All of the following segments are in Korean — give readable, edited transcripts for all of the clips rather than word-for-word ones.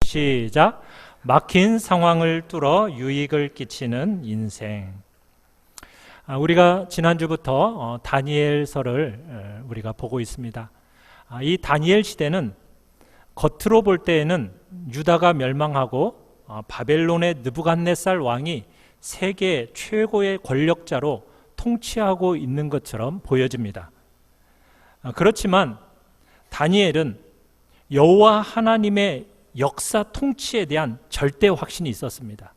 시작. 막힌 상황을 뚫어 유익을 끼치는 인생. 우리가 지난주부터 다니엘서를 우리가 보고 있습니다. 이 다니엘 시대는 겉으로 볼 때에는 유다가 멸망하고 바벨론의 느부갓네살 왕이 세계 최고의 권력자로 통치하고 있는 것처럼 보여집니다. 그렇지만 다니엘은 여호와 하나님의 역사 통치에 대한 절대 확신이 있었습니다.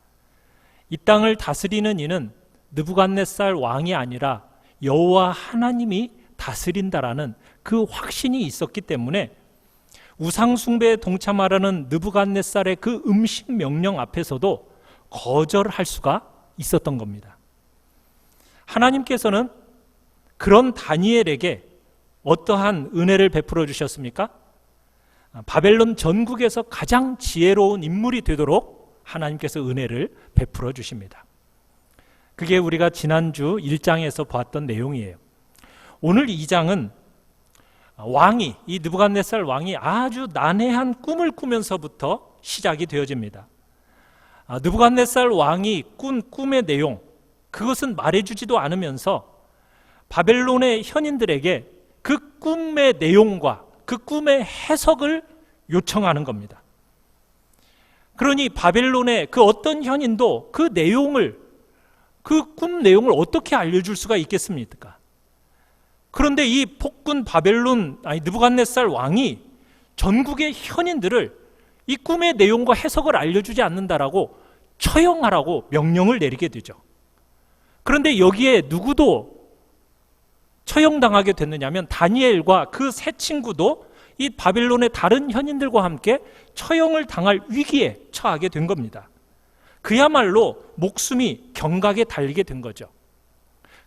이 땅을 다스리는 이는 느부갓네살 왕이 아니라 여호와 하나님이 다스린다라는 그 확신이 있었기 때문에 우상 숭배에 동참하라는 느부갓네살의 그 음식 명령 앞에서도 거절할 수가 있었던 겁니다. 하나님께서는 그런 다니엘에게 어떠한 은혜를 베풀어 주셨습니까? 바벨론 전국에서 가장 지혜로운 인물이 되도록 하나님께서 은혜를 베풀어 주십니다. 그게 우리가 지난주 1장에서 보았던 내용이에요. 오늘 2장은 이 느부갓네살 왕이 아주 난해한 꿈을 꾸면서부터 시작이 되어집니다. 느부갓네살 왕이 꾼 꿈의 내용, 그것은 말해주지도 않으면서 바벨론의 현인들에게 그 꿈의 내용과 그 꿈의 해석을 요청하는 겁니다. 그러니 바벨론의 그 어떤 현인도 그 꿈 내용을 어떻게 알려줄 수가 있겠습니까? 그런데 이 폭군 느부갓네살 왕이 전국의 현인들을 이 꿈의 내용과 해석을 알려주지 않는다라고 처형하라고 명령을 내리게 되죠. 그런데 여기에 누구도 처형당하게 됐느냐면 다니엘과 그 세 친구도 이 바벨론의 다른 현인들과 함께 처형을 당할 위기에 처하게 된 겁니다. 그야말로 목숨이 경각에 달리게 된 거죠.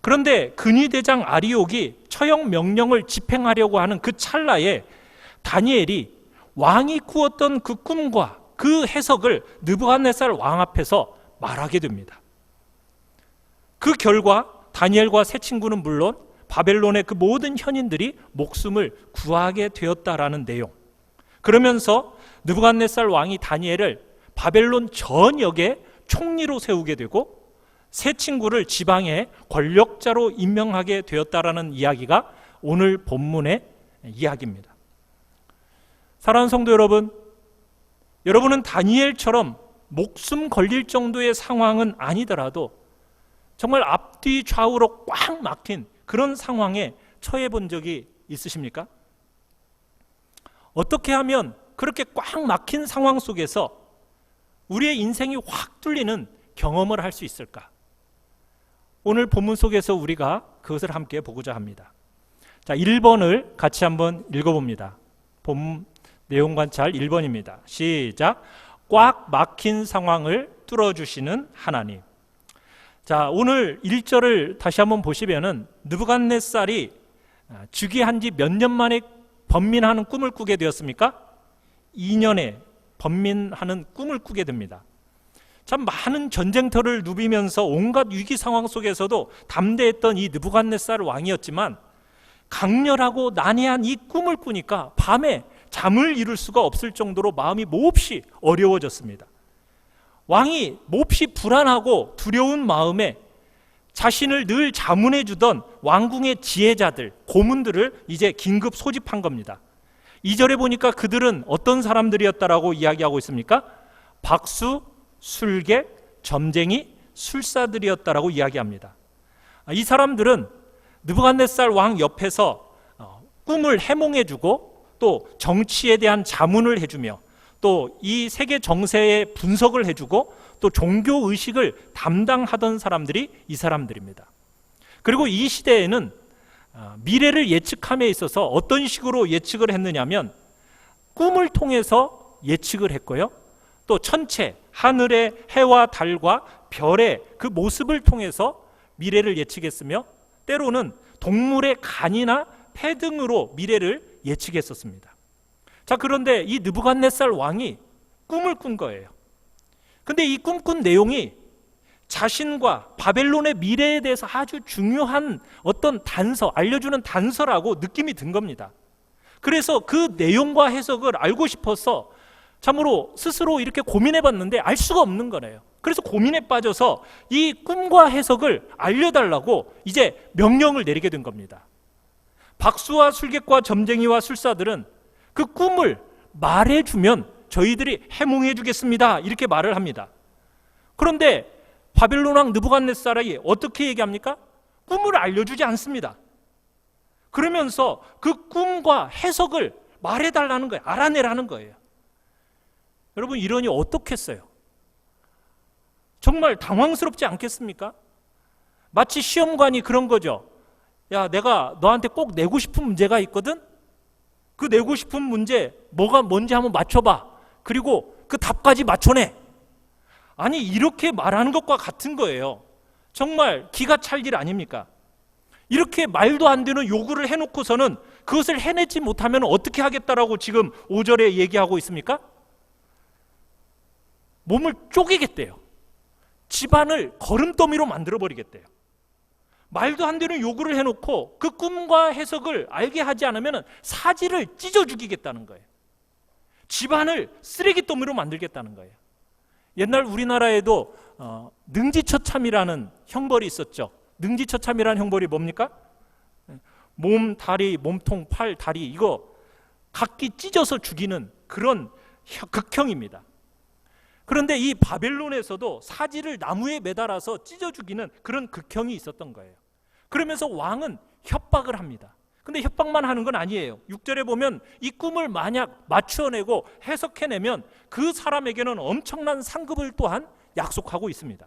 그런데 근위대장 아리옥이 처형 명령을 집행하려고 하는 그 찰나에 다니엘이 왕이 꾸었던 그 꿈과 그 해석을 느부갓네살 왕 앞에서 말하게 됩니다. 그 결과 다니엘과 세 친구는 물론 바벨론의 그 모든 현인들이 목숨을 구하게 되었다라는 내용. 그러면서 느부갓네살 왕이 다니엘을 바벨론 전역에 총리로 세우게 되고 세 친구를 지방의 권력자로 임명하게 되었다라는 이야기가 오늘 본문의 이야기입니다. 사랑하는 성도 여러분, 여러분은 다니엘처럼 목숨 걸릴 정도의 상황은 아니더라도 정말 앞뒤 좌우로 꽉 막힌 그런 상황에 처해 본 적이 있으십니까? 어떻게 하면 그렇게 꽉 막힌 상황 속에서 우리의 인생이 확 뚫리는 경험을 할 수 있을까? 오늘 본문 속에서 우리가 그것을 함께 보고자 합니다. 자, 1번을 같이 한번 읽어봅니다. 본 내용 관찰 1번입니다. 시작. 꽉 막힌 상황을 뚫어주시는 하나님. 자, 오늘 1절을 다시 한번 보시면은 느부갓네살이 즉위한 지 몇 년 만에 번민하는 꿈을 꾸게 되었습니까? 2년에 번민하는 꿈을 꾸게 됩니다. 참 많은 전쟁터를 누비면서 온갖 위기 상황 속에서도 담대했던 이 느부갓네살 왕이었지만 강렬하고 난해한 이 꿈을 꾸니까 밤에 잠을 이룰 수가 없을 정도로 마음이 몹시 어려워졌습니다. 왕이 몹시 불안하고 두려운 마음에 자신을 늘 자문해 주던 왕궁의 지혜자들, 고문들을 이제 긴급 소집한 겁니다. 2절에 보니까 그들은 어떤 사람들이었다라고 이야기하고 있습니까? 박수, 술객, 점쟁이, 술사들이었다라고 이야기합니다. 이 사람들은 느부갓네살 왕 옆에서 꿈을 해몽해 주고 또 정치에 대한 자문을 해주며 또 이 세계 정세의 분석을 해주고 또 종교 의식을 담당하던 사람들이 이 사람들입니다. 그리고 이 시대에는 미래를 예측함에 있어서 어떤 식으로 예측을 했느냐면 꿈을 통해서 예측을 했고요. 또 천체, 하늘의 해와 달과 별의 그 모습을 통해서 미래를 예측했으며 때로는 동물의 간이나 폐 등으로 미래를 예측했었습니다. 자, 그런데 이 느부갓네살 왕이 꿈을 꾼 거예요. 근데 이 꿈꾼 내용이 자신과 바벨론의 미래에 대해서 아주 중요한 어떤 단서, 알려주는 단서라고 느낌이 든 겁니다. 그래서 그 내용과 해석을 알고 싶어서 참으로 스스로 이렇게 고민해 봤는데 알 수가 없는 거네요. 그래서 고민에 빠져서 이 꿈과 해석을 알려달라고 이제 명령을 내리게 된 겁니다. 박수와 술객과 점쟁이와 술사들은 그 꿈을 말해주면 저희들이 해몽해 주겠습니다, 이렇게 말을 합니다. 그런데 바벨론 왕 느부갓네살이 어떻게 얘기합니까? 꿈을 알려주지 않습니다. 그러면서 그 꿈과 해석을 말해달라는 거예요. 알아내라는 거예요. 여러분, 이러니 어떻겠어요? 정말 당황스럽지 않겠습니까? 마치 시험관이 그런 거죠. 야, 내가 너한테 꼭 내고 싶은 문제가 있거든? 그 내고 싶은 문제 뭐가 뭔지 한번 맞춰봐. 그리고 그 답까지 맞춰내. 아니, 이렇게 말하는 것과 같은 거예요. 정말 기가 찰 일 아닙니까? 이렇게 말도 안 되는 요구를 해놓고서는 그것을 해내지 못하면 어떻게 하겠다라고 지금 5절에 얘기하고 있습니까? 몸을 쪼개겠대요. 집안을 거름더미로 만들어버리겠대요. 말도 안 되는 요구를 해놓고 그 꿈과 해석을 알게 하지 않으면 사지를 찢어 죽이겠다는 거예요. 집안을 쓰레기더미로 만들겠다는 거예요. 옛날 우리나라에도 능지처참이라는 형벌이 있었죠. 능지처참이라는 형벌이 뭡니까? 몸, 다리, 몸통, 팔, 다리 이거 각기 찢어서 죽이는 그런 극형입니다. 그런데 이 바벨론에서도 사지를 나무에 매달아서 찢어 죽이는 그런 극형이 있었던 거예요. 그러면서 왕은 협박을 합니다. 근데 협박만 하는 건 아니에요. 6절에 보면 이 꿈을 만약 맞춰내고 해석해내면 그 사람에게는 엄청난 상급을 또한 약속하고 있습니다.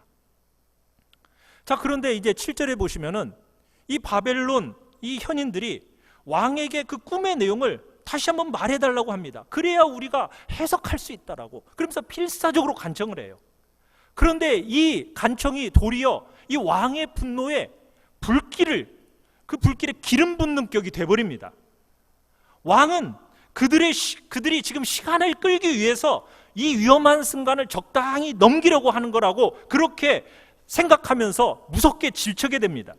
자, 그런데 이제 7절에 보시면은 이 바벨론 이 현인들이 왕에게 그 꿈의 내용을 다시 한번 말해달라고 합니다. 그래야 우리가 해석할 수 있다라고. 그러면서 필사적으로 간청을 해요. 그런데 이 간청이 도리어 이 왕의 분노에 그 불길에 기름 붓는 격이 돼버립니다. 왕은 그들이 지금 시간을 끌기 위해서 이 위험한 순간을 적당히 넘기려고 하는 거라고 그렇게 생각하면서 무섭게 질척게 됩니다.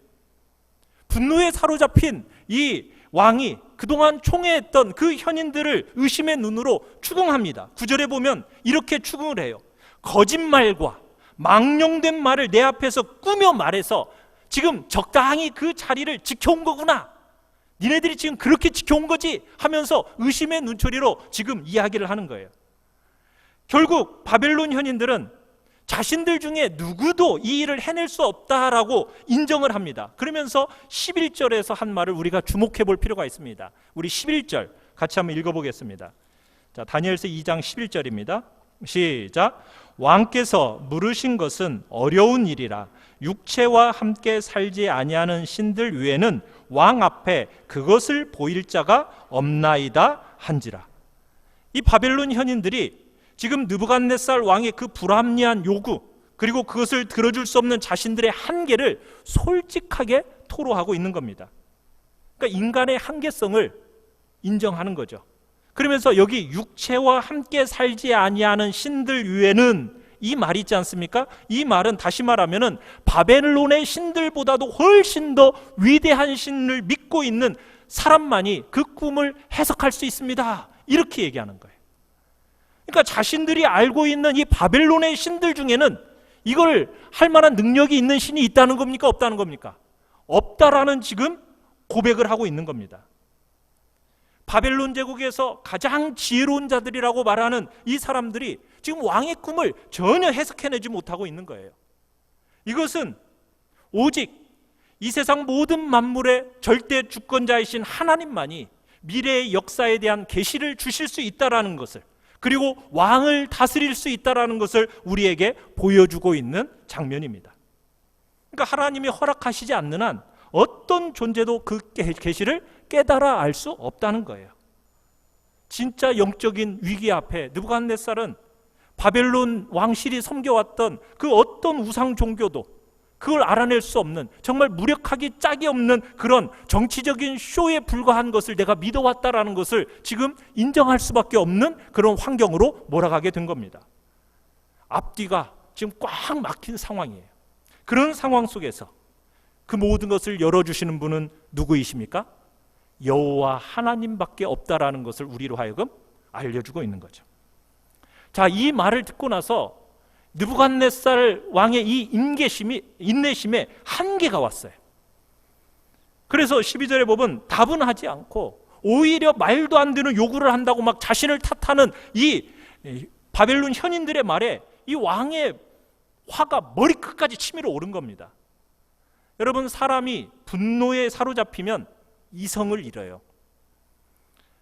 분노에 사로잡힌 이 왕이 그동안 총애했던 그 현인들을 의심의 눈으로 추궁합니다. 9절에 보면 이렇게 추궁을 해요. 거짓말과 망령된 말을 내 앞에서 꾸며 말해서 지금 적당히 그 자리를 지켜온 거구나. 니네들이 지금 그렇게 지켜온 거지 하면서 의심의 눈초리로 지금 이야기를 하는 거예요. 결국 바벨론 현인들은 자신들 중에 누구도 이 일을 해낼 수 없다라고 인정을 합니다. 그러면서 11절에서 한 말을 우리가 주목해 볼 필요가 있습니다. 우리 11절 같이 한번 읽어보겠습니다. 자, 다니엘서 2장 11절입니다. 시작. 왕께서 물으신 것은 어려운 일이라 육체와 함께 살지 아니하는 신들 외에는 왕 앞에 그것을 보일 자가 없나이다 한지라. 이 바벨론 현인들이 지금 느부갓네살 왕의 그 불합리한 요구, 그리고 그것을 들어줄 수 없는 자신들의 한계를 솔직하게 토로하고 있는 겁니다. 그러니까 인간의 한계성을 인정하는 거죠. 그러면서 여기 육체와 함께 살지 아니하는 신들 위에는 이 말이 있지 않습니까? 이 말은 다시 말하면은 바벨론의 신들보다도 훨씬 더 위대한 신을 믿고 있는 사람만이 그 꿈을 해석할 수 있습니다. 이렇게 얘기하는 거예요. 그러니까 자신들이 알고 있는 이 바벨론의 신들 중에는 이걸 할 만한 능력이 있는 신이 있다는 겁니까? 없다는 겁니까? 없다라는 지금 고백을 하고 있는 겁니다. 바벨론 제국에서 가장 지혜로운 자들이라고 말하는 이 사람들이 지금 왕의 꿈을 전혀 해석해내지 못하고 있는 거예요. 이것은 오직 이 세상 모든 만물의 절대 주권자이신 하나님만이 미래의 역사에 대한 계시를 주실 수 있다라는 것을, 그리고 왕을 다스릴 수 있다라는 것을 우리에게 보여주고 있는 장면입니다. 그러니까 하나님이 허락하시지 않는 한 어떤 존재도 그 계시를 깨달아 알 수 없다는 거예요. 진짜 영적인 위기 앞에 느부갓네살은 바벨론 왕실이 섬겨왔던 그 어떤 우상 종교도 그걸 알아낼 수 없는, 정말 무력하기 짝이 없는 그런 정치적인 쇼에 불과한 것을 내가 믿어왔다라는 것을 지금 인정할 수밖에 없는 그런 환경으로 몰아가게 된 겁니다. 앞뒤가 지금 꽉 막힌 상황이에요. 그런 상황 속에서 그 모든 것을 열어주시는 분은 누구이십니까? 여호와 하나님밖에 없다라는 것을 우리로 하여금 알려주고 있는 거죠. 자, 이 말을 듣고 나서 느부갓네살 왕의 이 인내심에 한계가 왔어요. 그래서 12절에 보면 답은 하지 않고 오히려 말도 안 되는 요구를 한다고 막 자신을 탓하는 이 바벨론 현인들의 말에 이 왕의 화가 머리끝까지 치밀어 오른 겁니다. 여러분, 사람이 분노에 사로잡히면 이성을 잃어요.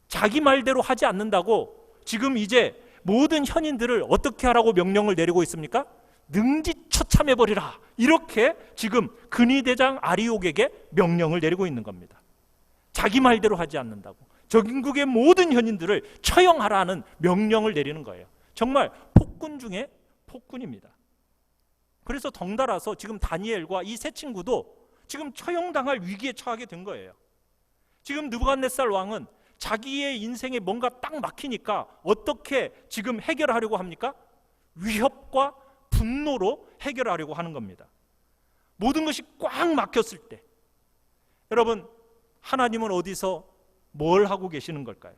자기 말대로 하지 않는다고 지금 이제 모든 현인들을 어떻게 하라고 명령을 내리고 있습니까? 능지처참해버리라, 이렇게 지금 근위대장 아리옥에게 명령을 내리고 있는 겁니다. 자기 말대로 하지 않는다고 전국의 모든 현인들을 처형하라는 명령을 내리는 거예요. 정말 폭군 중에 폭군입니다. 그래서 덩달아서 지금 다니엘과 이 세 친구도 지금 처형당할 위기에 처하게 된 거예요. 지금 느부갓네살 왕은 자기의 인생에 뭔가 딱 막히니까 어떻게 지금 해결하려고 합니까? 위협과 분노로 해결하려고 하는 겁니다. 모든 것이 꽉 막혔을 때, 여러분, 하나님은 어디서 뭘 하고 계시는 걸까요?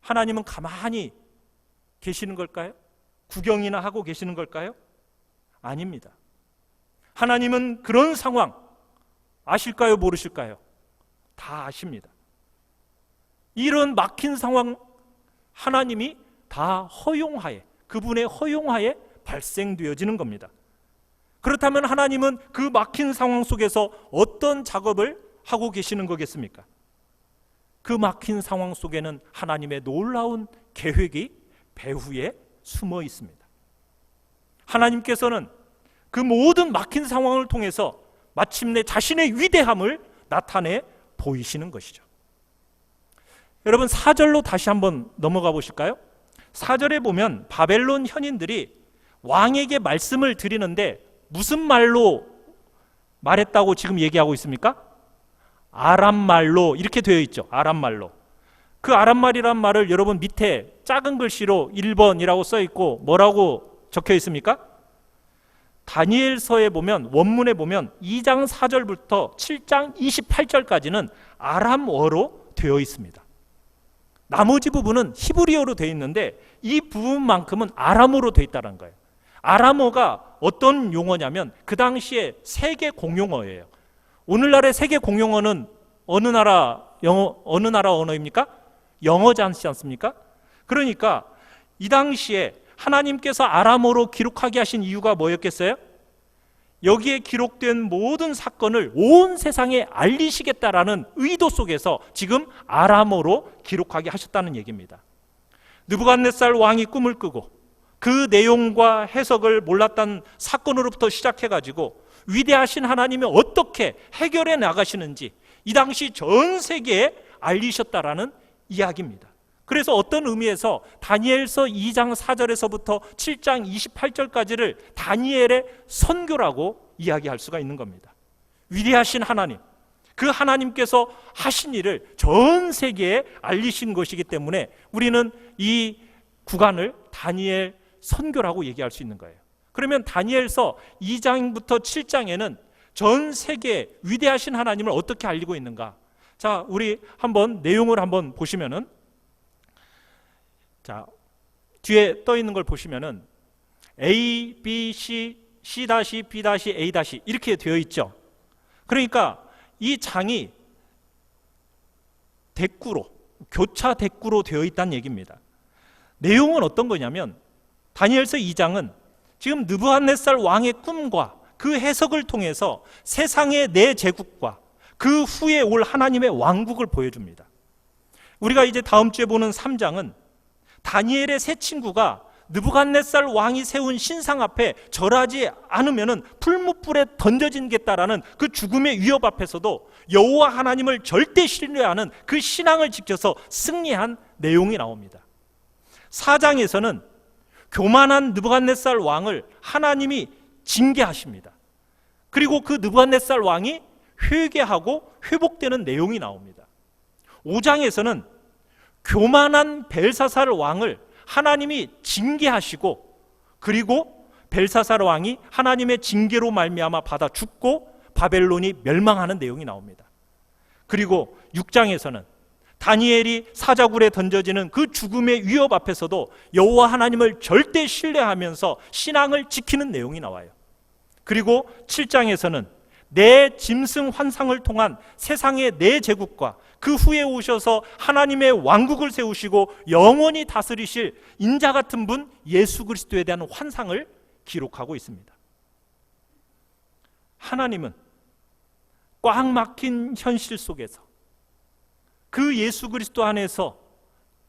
하나님은 가만히 계시는 걸까요? 구경이나 하고 계시는 걸까요? 아닙니다. 하나님은 그런 상황 아실까요? 모르실까요? 다 아십니다. 이런 막힌 상황 하나님이 다 허용하에, 그분의 허용하에 발생되어지는 겁니다. 그렇다면 하나님은 그 막힌 상황 속에서 어떤 작업을 하고 계시는 거겠습니까? 그 막힌 상황 속에는 하나님의 놀라운 계획이 배후에 숨어 있습니다. 하나님께서는 그 모든 막힌 상황을 통해서 마침내 자신의 위대함을 나타내 보이시는 것이죠. 여러분, 4절로 다시 한번 넘어가 보실까요? 4절에 보면 바벨론 현인들이 왕에게 말씀을 드리는데 무슨 말로 말했다고 지금 얘기하고 있습니까? 아람말로 이렇게 되어 있죠. 아람말로. 그 아람말이란 말을 여러분 밑에 작은 글씨로 1번이라고 써 있고 뭐라고 적혀 있습니까? 다니엘서에 보면, 원문에 보면 2장 4절부터 7장 28절까지는 아람어로 되어 있습니다. 나머지 부분은 히브리어로 되어 있는데 이 부분만큼은 아람어로 되어 있다는 거예요. 아람어가 어떤 용어냐면 그 당시에 세계 공용어예요. 오늘날의 세계 공용어는 어느 나라 언어입니까? 영어지 않습니까? 그러니까 이 당시에 하나님께서 아람어로 기록하게 하신 이유가 뭐였겠어요? 여기에 기록된 모든 사건을 온 세상에 알리시겠다라는 의도 속에서 지금 아람어로 기록하게 하셨다는 얘기입니다. 느부갓네살 왕이 꿈을 꾸고 그 내용과 해석을 몰랐던 사건으로부터 시작해가지고 위대하신 하나님이 어떻게 해결해 나가시는지 이 당시 전 세계에 알리셨다라는 이야기입니다. 그래서 어떤 의미에서 다니엘서 2장 4절에서부터 7장 28절까지를 다니엘의 선교라고 이야기할 수가 있는 겁니다. 위대하신 하나님, 그 하나님께서 하신 일을 전 세계에 알리신 것이기 때문에 우리는 이 구간을 다니엘 선교라고 얘기할 수 있는 거예요. 그러면 다니엘서 2장부터 7장에는 전 세계에 위대하신 하나님을 어떻게 알리고 있는가? 자, 우리 한번 내용을 한번 보시면은, 자, 뒤에 떠 있는 걸 보시면은 A, B, C, C-, B-, A- 이렇게 되어 있죠. 그러니까 이 장이 대꾸로, 교차 대꾸로 되어 있다는 얘기입니다. 내용은 어떤 거냐면 다니엘서 2장은 지금 느부갓네살 왕의 꿈과 그 해석을 통해서 세상의 내 제국과 그 후에 올 하나님의 왕국을 보여줍니다. 우리가 이제 다음 주에 보는 3장은 다니엘의 세 친구가 느부갓네살 왕이 세운 신상 앞에 절하지 않으면 풀무불에 던져지겠다라는 그 죽음의 위협 앞에서도 여호와 하나님을 절대 신뢰하는 그 신앙을 지켜서 승리한 내용이 나옵니다. 4장에서는 교만한 느부갓네살 왕을 하나님이 징계하십니다. 그리고 그 느부갓네살 왕이 회개하고 회복되는 내용이 나옵니다. 5장에서는 교만한 벨사살 왕을 하나님이 징계하시고 그리고 벨사살 왕이 하나님의 징계로 말미암아 받아 죽고 바벨론이 멸망하는 내용이 나옵니다. 그리고 6장에서는 다니엘이 사자굴에 던져지는 그 죽음의 위협 앞에서도 여호와 하나님을 절대 신뢰하면서 신앙을 지키는 내용이 나와요. 그리고 7장에서는 내 짐승 환상을 통한 세상의 내 제국과 그 후에 오셔서 하나님의 왕국을 세우시고 영원히 다스리실 인자 같은 분 예수 그리스도에 대한 환상을 기록하고 있습니다. 하나님은 꽉 막힌 현실 속에서 그 예수 그리스도 안에서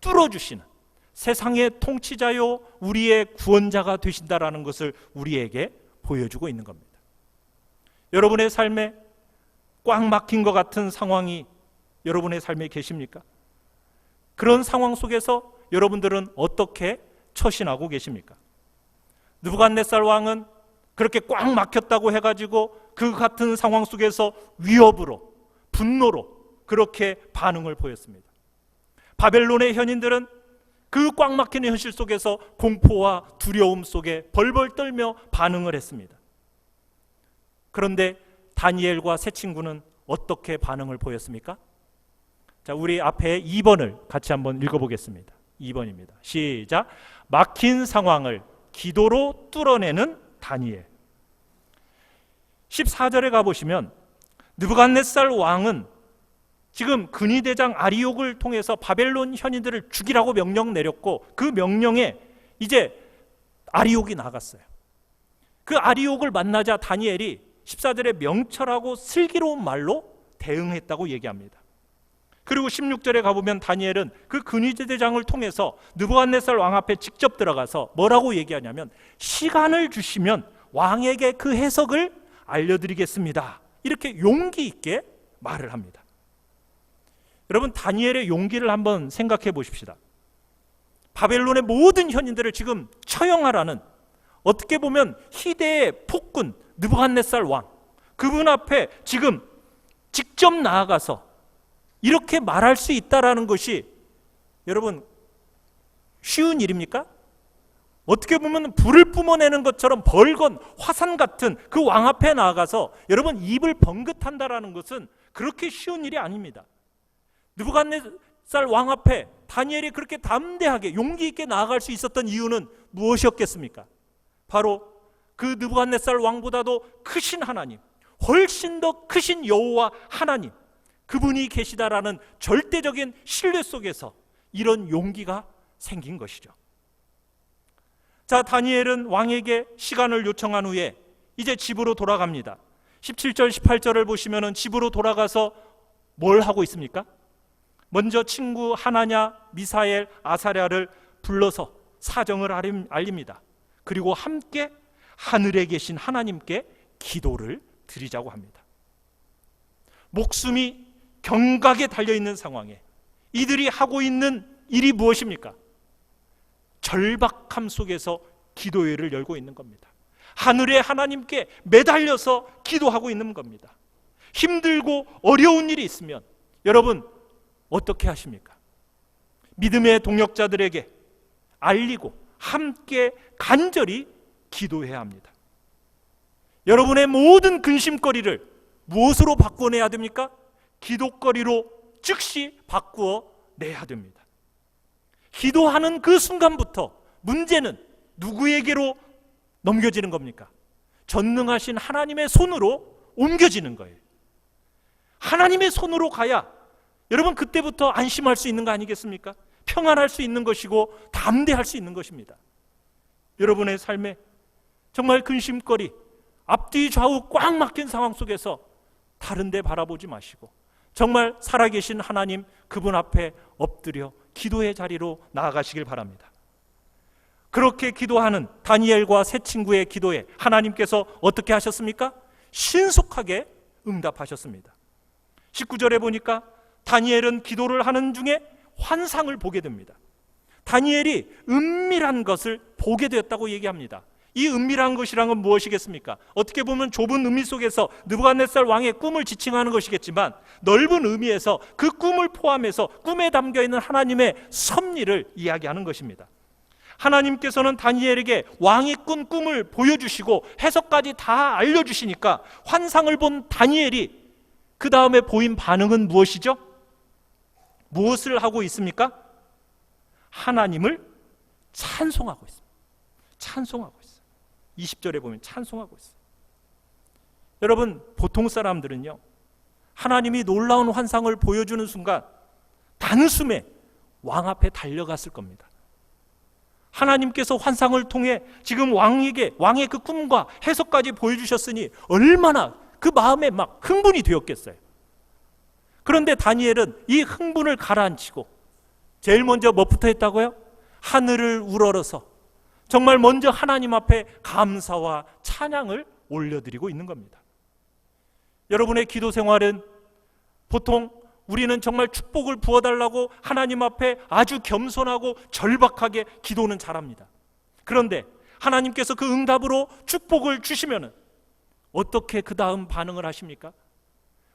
뚫어주시는 세상의 통치자요 우리의 구원자가 되신다라는 것을 우리에게 보여주고 있는 겁니다. 여러분의 삶에 꽉 막힌 것 같은 상황이 여러분의 삶에 계십니까? 그런 상황 속에서 여러분들은 어떻게 처신하고 계십니까? 느부갓네살 왕은 그렇게 꽉 막혔다고 해가지고 그 같은 상황 속에서 위협으로, 분노로 그렇게 반응을 보였습니다. 바벨론의 현인들은 그 꽉 막히는 현실 속에서 공포와 두려움 속에 벌벌 떨며 반응을 했습니다. 그런데 다니엘과 세 친구는 어떻게 반응을 보였습니까? 자, 우리 앞에 2번을 같이 한번 읽어보겠습니다. 2번입니다. 시작. 막힌 상황을 기도로 뚫어내는 다니엘. 14절에 가보시면 느부갓네살 왕은 지금 근위대장 아리옥을 통해서 바벨론 현인들을 죽이라고 명령 내렸고 그 명령에 이제 아리옥이 나갔어요. 그 아리옥을 만나자 다니엘이 14절에 명철하고 슬기로운 말로 대응했다고 얘기합니다. 그리고 16절에 가보면 다니엘은 그 근위대장을 통해서 느부갓네살 왕 앞에 직접 들어가서 뭐라고 얘기하냐면 시간을 주시면 왕에게 그 해석을 알려드리겠습니다. 이렇게 용기 있게 말을 합니다. 여러분, 다니엘의 용기를 한번 생각해 보십시다. 바벨론의 모든 현인들을 지금 처형하라는, 어떻게 보면 희대의 폭군 느부갓네살 왕, 그분 앞에 지금 직접 나아가서 이렇게 말할 수 있다라는 것이 여러분 쉬운 일입니까? 어떻게 보면 불을 뿜어내는 것처럼 벌건 화산 같은 그 왕 앞에 나아가서 여러분 입을 번긋한다라는 것은 그렇게 쉬운 일이 아닙니다. 느부갓네살 왕 앞에 다니엘이 그렇게 담대하게 용기 있게 나아갈 수 있었던 이유는 무엇이었겠습니까? 바로 그 느부갓네살 왕보다도 크신 하나님, 훨씬 더 크신 여호와 하나님, 그분이 계시다라는 절대적인 신뢰 속에서 이런 용기가 생긴 것이죠. 자, 다니엘은 왕에게 시간을 요청한 후에 이제 집으로 돌아갑니다. 17절 18절을 보시면 집으로 돌아가서 뭘 하고 있습니까? 먼저 친구 하나냐, 미사엘, 아사랴를 불러서 사정을 알립니다. 그리고 함께 하늘에 계신 하나님께 기도를 드리자고 합니다. 목숨이 경각에 달려있는 상황에 이들이 하고 있는 일이 무엇입니까? 절박함 속에서 기도회를 열고 있는 겁니다. 하늘의 하나님께 매달려서 기도하고 있는 겁니다. 힘들고 어려운 일이 있으면 여러분 어떻게 하십니까? 믿음의 동역자들에게 알리고 함께 간절히 기도해야 합니다. 여러분의 모든 근심거리를 무엇으로 바꿔내야 됩니까? 기도거리로 즉시 바꾸어 내야 됩니다. 기도하는 그 순간부터 문제는 누구에게로 넘겨지는 겁니까? 전능하신 하나님의 손으로 옮겨지는 거예요. 하나님의 손으로 가야 여러분 그때부터 안심할 수 있는 거 아니겠습니까? 평안할 수 있는 것이고 담대할 수 있는 것입니다. 여러분의 삶에 정말 근심거리, 앞뒤 좌우 꽉 막힌 상황 속에서 다른 데 바라보지 마시고 정말 살아계신 하나님 그분 앞에 엎드려 기도의 자리로 나아가시길 바랍니다. 그렇게 기도하는 다니엘과 세 친구의 기도에 하나님께서 어떻게 하셨습니까? 신속하게 응답하셨습니다. 19절에 보니까 다니엘은 기도를 하는 중에 환상을 보게 됩니다. 다니엘이 은밀한 것을 보게 되었다고 얘기합니다. 이 은밀한 것이란 건 무엇이겠습니까? 어떻게 보면 좁은 의미 속에서 느부갓네살 왕의 꿈을 지칭하는 것이겠지만 넓은 의미에서 그 꿈을 포함해서 꿈에 담겨있는 하나님의 섭리를 이야기하는 것입니다. 하나님께서는 다니엘에게 왕이 꾼 꿈을 보여주시고 해석까지 다 알려주시니까 환상을 본 다니엘이 그 다음에 보인 반응은 무엇이죠? 무엇을 하고 있습니까? 하나님을 찬송하고 있습니다. 찬송하고 있어요. 20절에 보면 찬송하고 있어요. 여러분, 보통 사람들은요, 하나님이 놀라운 환상을 보여주는 순간 단숨에 왕 앞에 달려갔을 겁니다. 하나님께서 환상을 통해 지금 왕의 그 꿈과 해석까지 보여주셨으니 얼마나 그 마음에 막 흥분이 되었겠어요. 그런데 다니엘은 이 흥분을 가라앉히고 제일 먼저 뭐부터 했다고요? 하늘을 우러러서 정말 먼저 하나님 앞에 감사와 찬양을 올려드리고 있는 겁니다. 여러분의 기도 생활은 보통 우리는 정말 축복을 부어달라고 하나님 앞에 아주 겸손하고 절박하게 기도는 잘합니다. 그런데 하나님께서 그 응답으로 축복을 주시면 어떻게 그 다음 반응을 하십니까?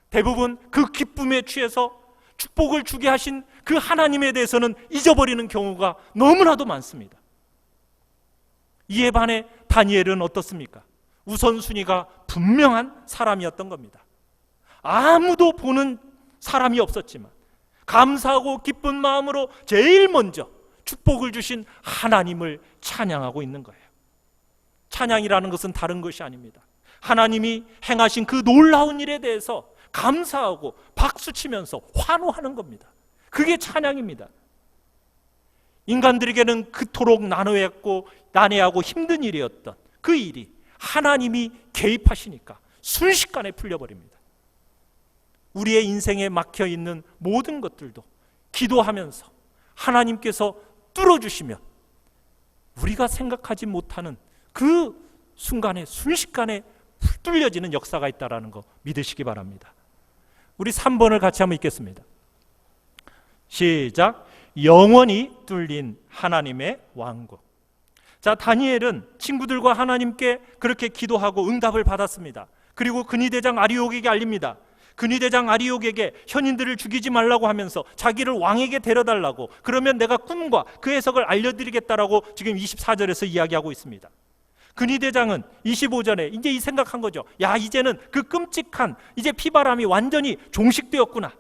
대부분 그 기쁨에 취해서 축복을 주게 하신 그 하나님에 대해서는 잊어버리는 경우가 너무나도 많습니다. 이에 반해 다니엘은 어떻습니까? 우선순위가 분명한 사람이었던 겁니다. 아무도 보는 사람이 없었지만 감사하고 기쁜 마음으로 제일 먼저 축복을 주신 하나님을 찬양하고 있는 거예요. 찬양이라는 것은 다른 것이 아닙니다. 하나님이 행하신 그 놀라운 일에 대해서 감사하고 박수치면서 환호하는 겁니다. 그게 찬양입니다. 인간들에게는 그토록 난해하고 힘든 일이었던 그 일이 하나님이 개입하시니까 순식간에 풀려버립니다. 우리의 인생에 막혀있는 모든 것들도 기도하면서 하나님께서 뚫어주시면 우리가 생각하지 못하는 그 순간에 순식간에 뚫려지는 역사가 있다는 거 믿으시기 바랍니다. 우리 3번을 같이 한번 읽겠습니다. 시작. 영원히 뚫린 하나님의 왕국. 자, 다니엘은 친구들과 하나님께 그렇게 기도하고 응답을 받았습니다. 그리고 근위대장 아리옥에게 알립니다. 근위대장 아리옥에게 현인들을 죽이지 말라고 하면서 자기를 왕에게 데려달라고, 그러면 내가 꿈과 그 해석을 알려드리겠다라고 지금 24절에서 이야기하고 있습니다. 근위대장은 25절에 이제 이 생각한 거죠. 야, 이제는 그 끔찍한 이제 피바람이 완전히 종식되었구나.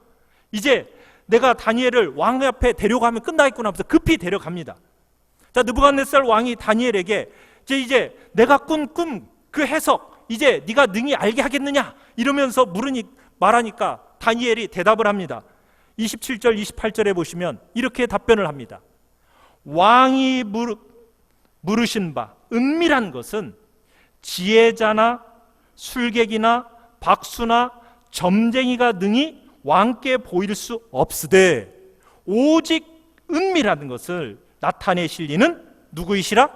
이제 내가 다니엘을 왕 앞에 데려가면 끝나겠구나 하면서 급히 데려갑니다. 자, 느부갓네살 왕이 다니엘에게 이제 내가 꾼 꿈 그 해석 이제 네가 능히 알게 하겠느냐 이러면서 말하니까 다니엘이 대답을 합니다. 27절 28절에 보시면 이렇게 답변을 합니다. 왕이 물으신 바 은밀한 것은 지혜자나 술객이나 박수나 점쟁이가 능히 왕께 보일 수 없으되 오직 은밀한 것을 나타내실 이는 누구이시라?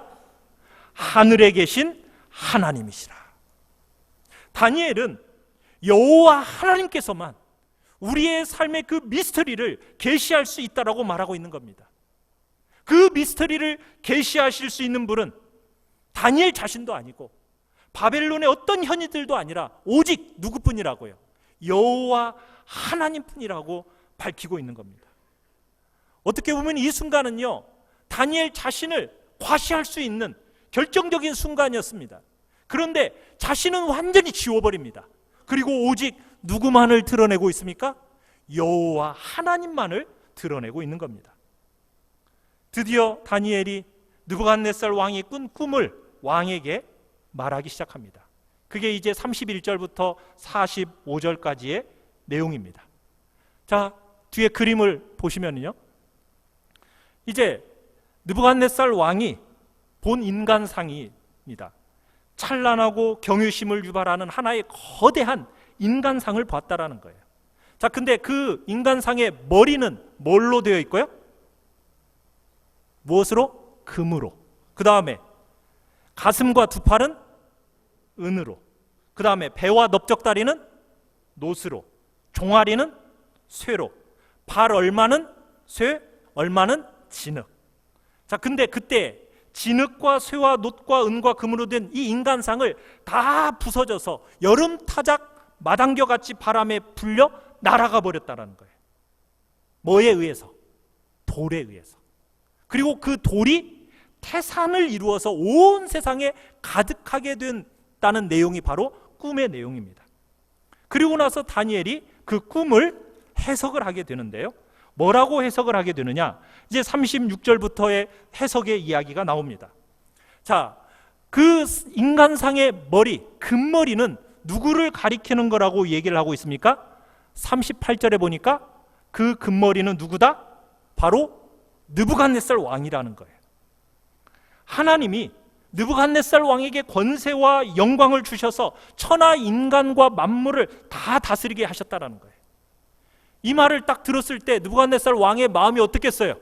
하늘에 계신 하나님이시라. 다니엘은 여호와 하나님께서만 우리의 삶의 그 미스터리를 계시할 수 있다라고 말하고 있는 겁니다. 그 미스터리를 계시하실 수 있는 분은 다니엘 자신도 아니고 바벨론의 어떤 현이들도 아니라 오직 누구뿐이라고요? 여호와 하나님뿐이라고 밝히고 있는 겁니다. 어떻게 보면 이 순간은요, 다니엘 자신을 과시할 수 있는 결정적인 순간이었습니다. 그런데 자신은 완전히 지워버립니다. 그리고 오직 누구만을 드러내고 있습니까? 여호와 하나님만을 드러내고 있는 겁니다. 드디어 다니엘이 느부갓네살 왕이 꾼 꿈을 왕에게 말하기 시작합니다. 그게 이제 31절부터 45절까지의 내용입니다. 자, 뒤에 그림을 보시면요, 이제 느부갓네살 왕이 본 인간상입니다. 찬란하고 경외심을 유발하는 하나의 거대한 인간상을 봤다라는 거예요. 자, 근데 그 인간상의 머리는 뭘로 되어 있고요? 무엇으로? 금으로. 그 다음에 가슴과 두 팔은 은으로. 그 다음에 배와 넓적다리는 노스로. 종아리는 쇠로. 발 얼마는 쇠, 얼마는 진흙. 자, 근데 그때 진흙과 쇠와 놋과 은과 금으로 된 이 인간상을 다 부서져서 여름 타작 마당겨같이 바람에 불려 날아가 버렸다는 거예요. 뭐에 의해서? 돌에 의해서. 그리고 그 돌이 태산을 이루어서 온 세상에 가득하게 된다는 내용이 바로 꿈의 내용입니다. 그리고 나서 다니엘이 그 꿈을 해석을 하게 되는데요, 뭐라고 해석을 하게 되느냐? 이제 36절부터의 해석의 이야기가 나옵니다. 자, 그 인간상의 머리, 금머리는 누구를 가리키는 거라고 얘기를 하고 있습니까? 38절에 보니까 그 금머리는 누구다? 바로 느부갓네살 왕이라는 거예요. 하나님이 느부갓네살 왕에게 권세와 영광을 주셔서 천하 인간과 만물을 다 다스리게 하셨다라는 거예요. 이 말을 딱 들었을 때 느부갓네살 왕의 마음이 어떻겠어요?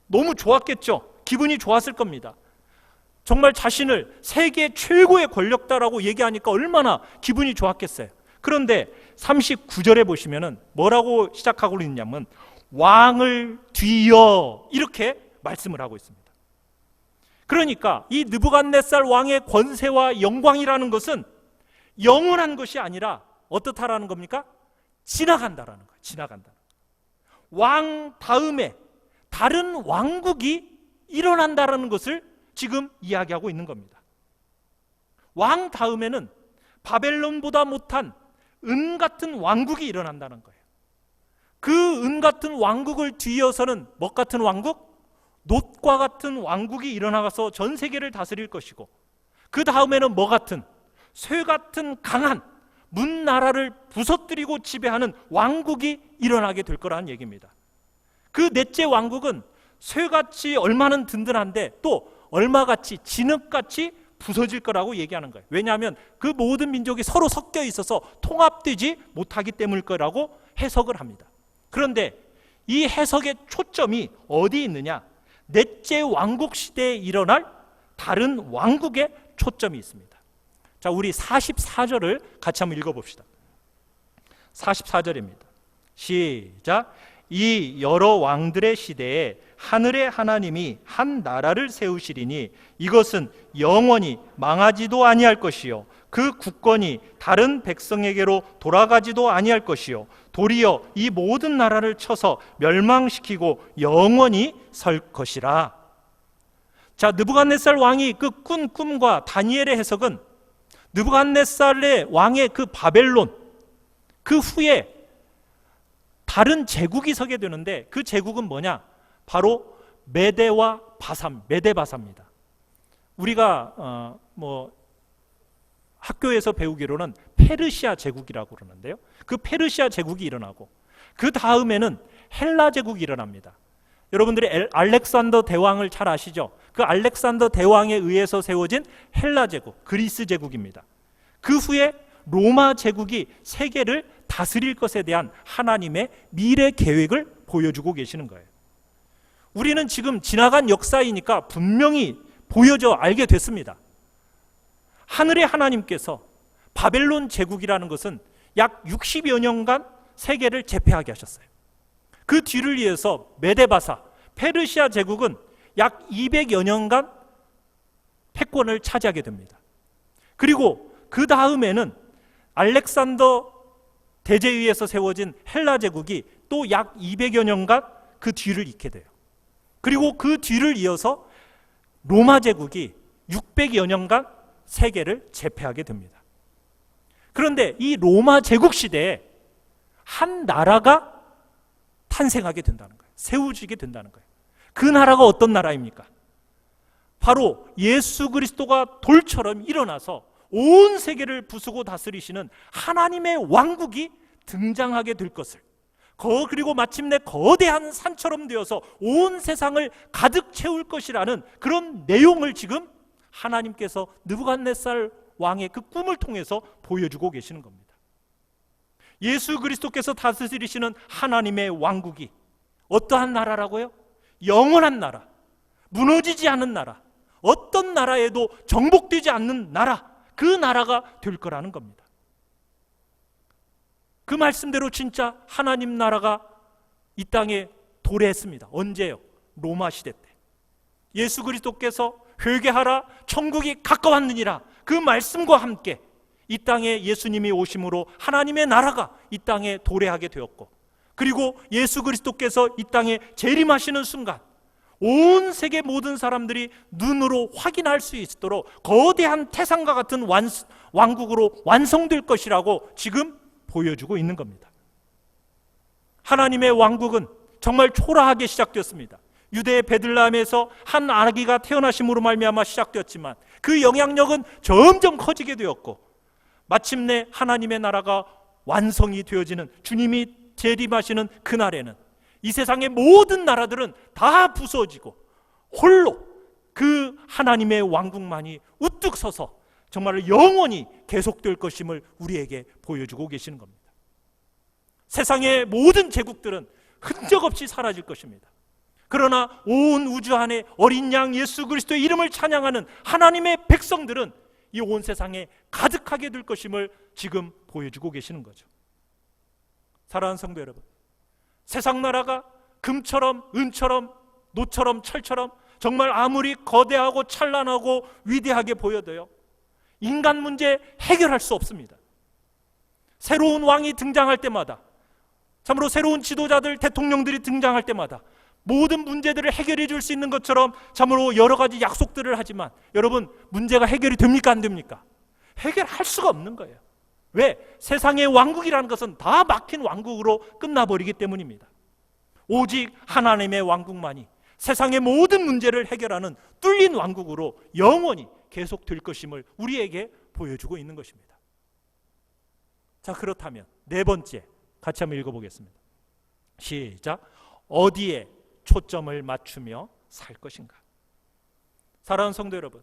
너무 좋았겠죠. 기분이 좋았을 겁니다. 정말 자신을 세계 최고의 권력자라고 얘기하니까 얼마나 기분이 좋았겠어요. 그런데 39절에 보시면은 뭐라고 시작하고 있냐면 왕을 뒤여 이렇게 말씀을 하고 있습니다. 그러니까 이 느부갓네살 왕의 권세와 영광이라는 것은 영원한 것이 아니라 어떻다라는 겁니까? 지나간다라는 거예요. 지나간다. 왕 다음에 다른 왕국이 일어난다라는 것을 지금 이야기하고 있는 겁니다. 왕 다음에는 바벨론보다 못한 은 같은 왕국이 일어난다는 거예요. 그 은 같은 왕국을 뒤이어서는 뭐 같은 왕국? 놋과 같은 왕국이 일어나서 전 세계를 다스릴 것이고, 그 다음에는 뭐 같은? 쇠 같은 강한 문나라를 부서뜨리고 지배하는 왕국이 일어나게 될 거라는 얘기입니다. 그 넷째 왕국은 쇠같이 얼마는 든든한데 또 얼마같이 진흙같이 부서질 거라고 얘기하는 거예요. 왜냐하면 그 모든 민족이 서로 섞여 있어서 통합되지 못하기 때문일 거라고 해석을 합니다. 그런데 이 해석의 초점이 어디 있느냐? 넷째 왕국 시대에 일어날 다른 왕국에 초점이 있습니다. 자, 우리 44절을 같이 한번 읽어봅시다. 44절입니다. 시작. 이 여러 왕들의 시대에 하늘의 하나님이 한 나라를 세우시리니 이것은 영원히 망하지도 아니할 것이요 그 국권이 다른 백성에게로 돌아가지도 아니할 것이요 도리어 이 모든 나라를 쳐서 멸망시키고 영원히 설 것이라. 자, 느부갓네살 왕이 그 꾼 꿈과 다니엘의 해석은 느부갓네살의 왕의 그 바벨론, 그 후에 다른 제국이 서게 되는데 그 제국은 뭐냐? 바로 메대와 바삼, 메데바사입니다. 우리가 학교에서 배우기로는 페르시아 제국이라고 그러는데요. 그 페르시아 제국이 일어나고 그 다음에는 헬라 제국이 일어납니다. 여러분들이 알렉산더 대왕을 잘 아시죠? 그 알렉산더 대왕에 의해서 세워진 헬라 제국, 그리스 제국입니다. 그 후에 로마 제국이 세계를 다스릴 것에 대한 하나님의 미래 계획을 보여주고 계시는 거예요. 우리는 지금 지나간 역사이니까 분명히 보여져 알게 됐습니다. 하늘의 하나님께서 바벨론 제국이라는 것은 약 60여 년간 세계를 제패하게 하셨어요. 그 뒤를 이어서 메데바사, 페르시아 제국은 약 200여 년간 패권을 차지하게 됩니다. 그리고 그 다음에는 알렉산더 대제에 의해서 세워진 헬라 제국이 또 약 200여 년간 그 뒤를 잇게 돼요. 그리고 그 뒤를 이어서 로마 제국이 600여 년간 세계를 제패하게 됩니다. 그런데 이 로마 제국 시대에 한 나라가 탄생하게 된다는 거예요. 세워지게 된다는 거예요. 그 나라가 어떤 나라입니까? 바로 예수 그리스도가 돌처럼 일어나서 온 세계를 부수고 다스리시는 하나님의 왕국이 등장하게 될 것을, 그리고 마침내 거대한 산처럼 되어서 온 세상을 가득 채울 것이라는 그런 내용을 지금 하나님께서 느부갓네살 왕의 그 꿈을 통해서 보여주고 계시는 겁니다. 예수 그리스도께서 다스리시는 하나님의 왕국이 어떠한 나라라고요? 영원한 나라, 무너지지 않는 나라, 어떤 나라에도 정복되지 않는 나라, 그 나라가 될 거라는 겁니다. 그 말씀대로 진짜 하나님 나라가 이 땅에 도래했습니다. 언제요? 로마 시대 때. 예수 그리스도께서 회개하라 천국이 가까웠느니라 그 말씀과 함께 이 땅에 예수님이 오심으로 하나님의 나라가 이 땅에 도래하게 되었고, 그리고 예수 그리스도께서 이 땅에 재림하시는 순간 온 세계 모든 사람들이 눈으로 확인할 수 있도록 거대한 태산과 같은 왕국으로 완성될 것이라고 지금 보여주고 있는 겁니다. 하나님의 왕국은 정말 초라하게 시작되었습니다. 유대의 베들레헴에서 한 아기가 태어나심으로 말미암아 시작되었지만 그 영향력은 점점 커지게 되었고 마침내 하나님의 나라가 완성이 되어지는, 주님이 재림하시는 그날에는 이 세상의 모든 나라들은 다 부서지고 홀로 그 하나님의 왕국만이 우뚝 서서 정말 영원히 계속될 것임을 우리에게 보여주고 계시는 겁니다. 세상의 모든 제국들은 흔적 없이 사라질 것입니다. 그러나 온 우주 안에 어린 양 예수 그리스도의 이름을 찬양하는 하나님의 백성들은 이 온 세상에 가득하게 될 것임을 지금 보여주고 계시는 거죠. 사랑하는 성도 여러분, 세상 나라가 금처럼 은처럼 노처럼 철처럼 정말 아무리 거대하고 찬란하고 위대하게 보여도요, 인간 문제 해결할 수 없습니다. 새로운 왕이 등장할 때마다, 참으로 새로운 지도자들, 대통령들이 등장할 때마다 모든 문제들을 해결해 줄 수 있는 것처럼 참으로 여러 가지 약속들을 하지만 여러분, 문제가 해결이 됩니까? 안 됩니까? 해결할 수가 없는 거예요. 왜? 세상의 왕국이라는 것은 다 막힌 왕국으로 끝나버리기 때문입니다. 오직 하나님의 왕국만이 세상의 모든 문제를 해결하는 뚫린 왕국으로 영원히 계속될 것임을 우리에게 보여주고 있는 것입니다. 자, 그렇다면 네 번째 같이 한번 읽어보겠습니다. 시작. 어디에 초점을 맞추며 살 것인가? 사랑하는 성도 여러분,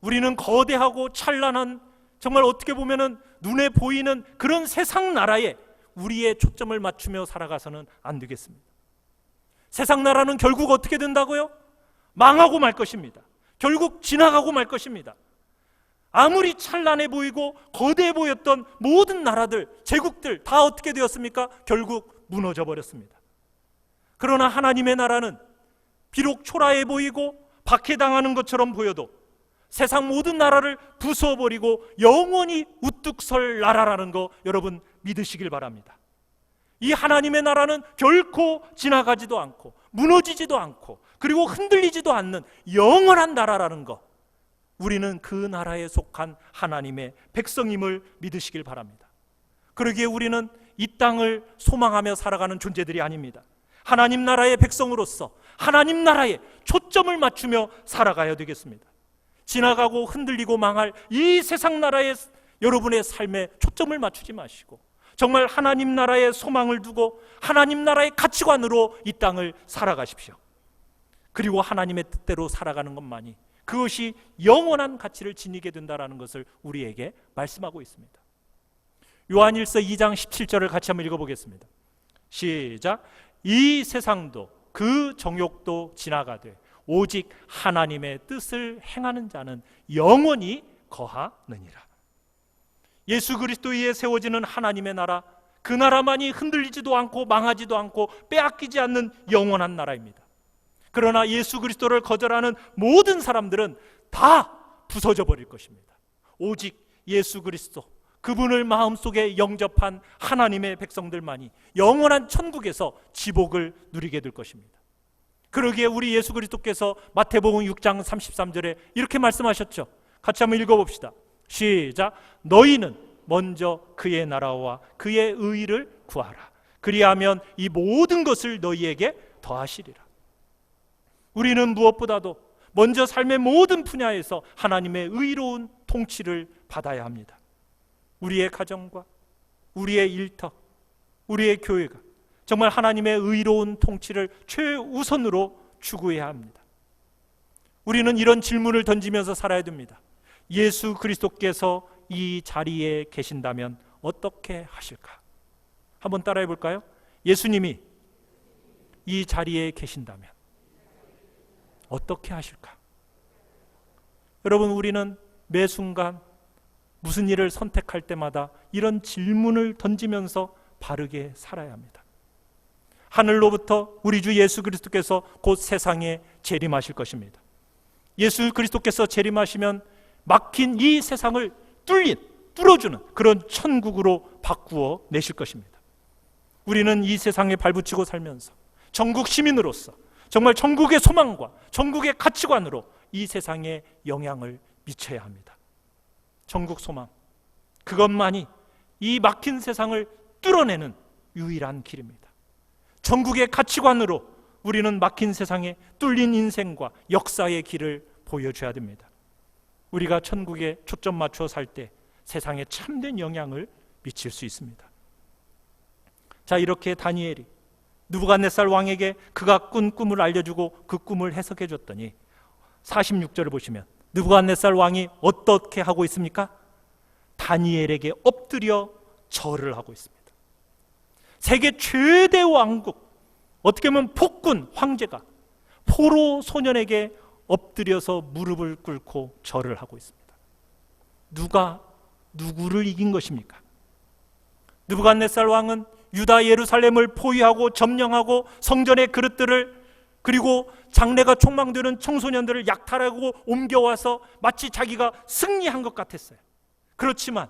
우리는 거대하고 찬란한, 정말 어떻게 보면은 눈에 보이는 그런 세상 나라에 우리의 초점을 맞추며 살아가서는 안 되겠습니다. 세상 나라는 결국 어떻게 된다고요? 망하고 말 것입니다. 결국 지나가고 말 것입니다. 아무리 찬란해 보이고 거대해 보였던 모든 나라들, 제국들 다 어떻게 되었습니까? 결국 무너져 버렸습니다. 그러나 하나님의 나라는 비록 초라해 보이고 박해당하는 것처럼 보여도 세상 모든 나라를 부숴버리고 영원히 우뚝 설 나라라는 거 여러분 믿으시길 바랍니다. 이 하나님의 나라는 결코 지나가지도 않고 무너지지도 않고 그리고 흔들리지도 않는 영원한 나라라는 거, 우리는 그 나라에 속한 하나님의 백성임을 믿으시길 바랍니다. 그러기에 우리는 이 땅을 소망하며 살아가는 존재들이 아닙니다. 하나님 나라의 백성으로서 하나님 나라에 초점을 맞추며 살아가야 되겠습니다. 지나가고 흔들리고 망할 이 세상 나라에 여러분의 삶에 초점을 맞추지 마시고 정말 하나님 나라에 소망을 두고 하나님 나라의 가치관으로 이 땅을 살아가십시오. 그리고 하나님의 뜻대로 살아가는 것만이, 그것이 영원한 가치를 지니게 된다는 것을 우리에게 말씀하고 있습니다. 요한일서 2장 17절을 같이 한번 읽어보겠습니다. 시작. 이 세상도 그 정욕도 지나가되 오직 하나님의 뜻을 행하는 자는 영원히 거하느니라. 예수 그리스도 위에 세워지는 하나님의 나라, 그 나라만이 흔들리지도 않고 망하지도 않고 빼앗기지 않는 영원한 나라입니다. 그러나 예수 그리스도를 거절하는 모든 사람들은 다 부서져 버릴 것입니다. 오직 예수 그리스도, 그분을 마음속에 영접한 하나님의 백성들만이 영원한 천국에서 지복을 누리게 될 것입니다. 그러기에 우리 예수 그리스도께서 마태복음 6장 33절에 이렇게 말씀하셨죠. 같이 한번 읽어봅시다. 시작. 너희는 먼저 그의 나라와 그의 의를 구하라. 그리하면 이 모든 것을 너희에게 더하시리라. 우리는 무엇보다도 먼저 삶의 모든 분야에서 하나님의 의로운 통치를 받아야 합니다. 우리의 가정과 우리의 일터, 우리의 교회가 정말 하나님의 의로운 통치를 최우선으로 추구해야 합니다. 우리는 이런 질문을 던지면서 살아야 됩니다. 예수 그리스도께서 이 자리에 계신다면 어떻게 하실까? 한번 따라해 볼까요? 예수님이 이 자리에 계신다면 어떻게 하실까? 여러분, 우리는 매 순간 무슨 일을 선택할 때마다 이런 질문을 던지면서 바르게 살아야 합니다. 하늘로부터 우리 주 예수 그리스도께서 곧 세상에 재림하실 것입니다. 예수 그리스도께서 재림하시면 막힌 이 세상을 뚫어주는 그런 천국으로 바꾸어 내실 것입니다. 우리는 이 세상에 발붙이고 살면서 천국 시민으로서 정말 천국의 소망과 천국의 가치관으로 이 세상에 영향을 미쳐야 합니다. 천국 소망, 그것만이 이 막힌 세상을 뚫어내는 유일한 길입니다. 전국의 가치관으로 우리는 막힌 세상에 뚫린 인생과 역사의 길을 보여줘야 됩니다. 우리가 천국에 초점 맞춰 살 때 세상에 참된 영향을 미칠 수 있습니다. 자, 이렇게 다니엘이 느부갓네살 왕에게 그가 꾼 꿈을 알려주고 그 꿈을 해석해 줬더니 46절을 보시면 느부갓네살 왕이 어떻게 하고 있습니까? 다니엘에게 엎드려 절을 하고 있습니다. 세계 최대 왕국, 어떻게 보면 폭군 황제가 포로 소년에게 엎드려서 무릎을 꿇고 절을 하고 있습니다. 누가 누구를 이긴 것입니까? 느부갓네살 왕은 유다 예루살렘을 포위하고 점령하고 성전의 그릇들을, 그리고 장래가 촉망되는 청소년들을 약탈하고 옮겨와서 마치 자기가 승리한 것 같았어요. 그렇지만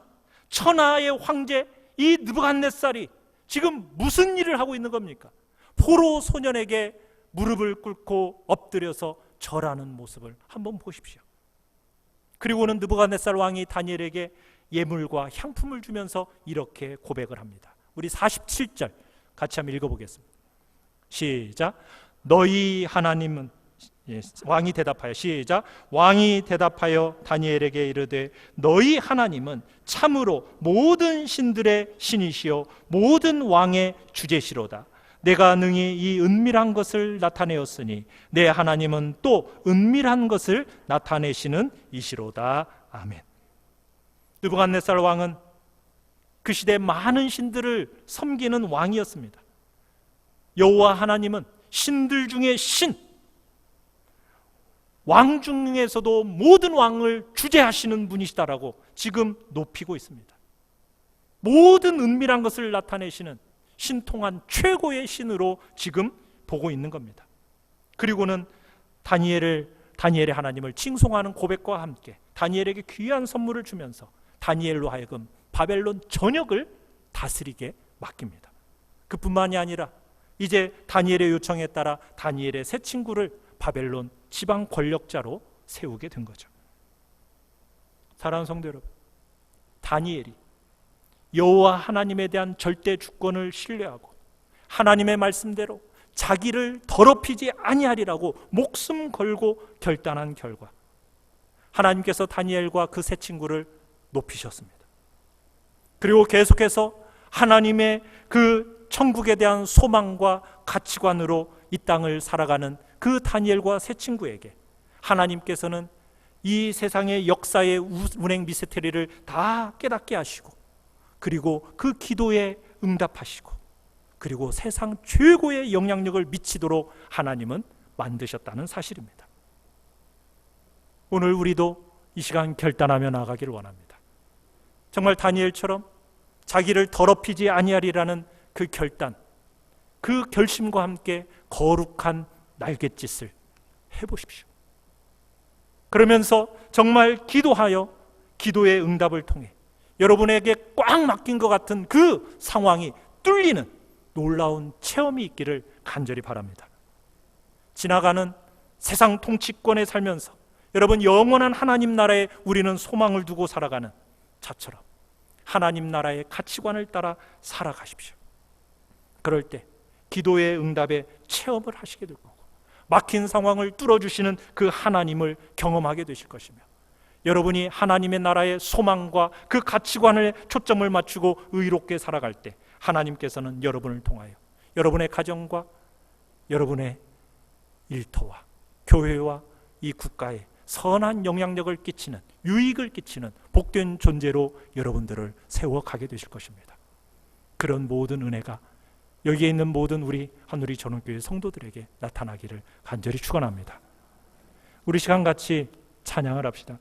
천하의 황제 이 느부갓네살이 지금 무슨 일을 하고 있는 겁니까? 포로 소년에게 무릎을 꿇고 엎드려서 절하는 모습을 한번 보십시오. 그리고는 느부갓네살 왕이 다니엘에게 예물과 향품을 주면서 이렇게 고백을 합니다. 우리 47절 같이 한번 읽어보겠습니다. 시작. 너희 하나님은, 왕이 대답하여, 시작. 왕이 대답하여 다니엘에게 이르되 너희 하나님은 참으로 모든 신들의 신이시요 모든 왕의 주제시로다. 내가 능히 이 은밀한 것을 나타내었으니 내 하나님은 또 은밀한 것을 나타내시는 이시로다. 아멘. 느부갓네살 왕은 그 시대 많은 신들을 섬기는 왕이었습니다. 여호와 하나님은 신들 중에 신, 왕 중에서도 모든 왕을 주재하시는 분이시다라고 지금 높이고 있습니다. 모든 은밀한 것을 나타내시는 신통한 최고의 신으로 지금 보고 있는 겁니다. 그리고는 다니엘의 하나님을 칭송하는 고백과 함께 다니엘에게 귀한 선물을 주면서 다니엘로 하여금 바벨론 전역을 다스리게 맡깁니다. 그뿐만이 아니라 이제 다니엘의 요청에 따라 다니엘의 새 친구를 바벨론 지방 권력자로 세우게 된 거죠. 사랑하는 성도 여러분, 다니엘이 여호와 하나님에 대한 절대 주권을 신뢰하고 하나님의 말씀대로 자기를 더럽히지 아니하리라고 목숨 걸고 결단한 결과 하나님께서 다니엘과 그 새 친구를 높이셨습니다. 그리고 계속해서 하나님의 그 천국에 대한 소망과 가치관으로 이 땅을 살아가는 그 다니엘과 새 친구에게 하나님께서는 이 세상의 역사의 운행 미스테리를 다 깨닫게 하시고, 그리고 그 기도에 응답하시고, 그리고 세상 최고의 영향력을 미치도록 하나님은 만드셨다는 사실입니다. 오늘 우리도 이 시간 결단하며 나아가기를 원합니다. 정말 다니엘처럼 자기를 더럽히지 아니하리라는 그 결단, 그 결심과 함께 거룩한 날갯짓을 해보십시오. 그러면서 정말 기도하여 기도의 응답을 통해 여러분에게 꽉 막힌 것 같은 그 상황이 뚫리는 놀라운 체험이 있기를 간절히 바랍니다. 지나가는 세상 통치권에 살면서 여러분 영원한 하나님 나라에 우리는 소망을 두고 살아가는 자처럼 하나님 나라의 가치관을 따라 살아가십시오. 그럴 때 기도의 응답에 체험을 하시게 될 거고 막힌 상황을 뚫어주시는 그 하나님을 경험하게 되실 것이며 여러분이 하나님의 나라의 소망과 그 가치관에 초점을 맞추고 의롭게 살아갈 때 하나님께서는 여러분을 통하여 여러분의 가정과 여러분의 일터와 교회와 이 국가에 선한 영향력을 끼치는, 유익을 끼치는 복된 존재로 여러분들을 세워가게 되실 것입니다. 그런 모든 은혜가 여기에 있는 모든 우리 한우리 전원교회 성도들에게 나타나기를 간절히 축원합니다. 우리 시간 같이 찬양을 합시다.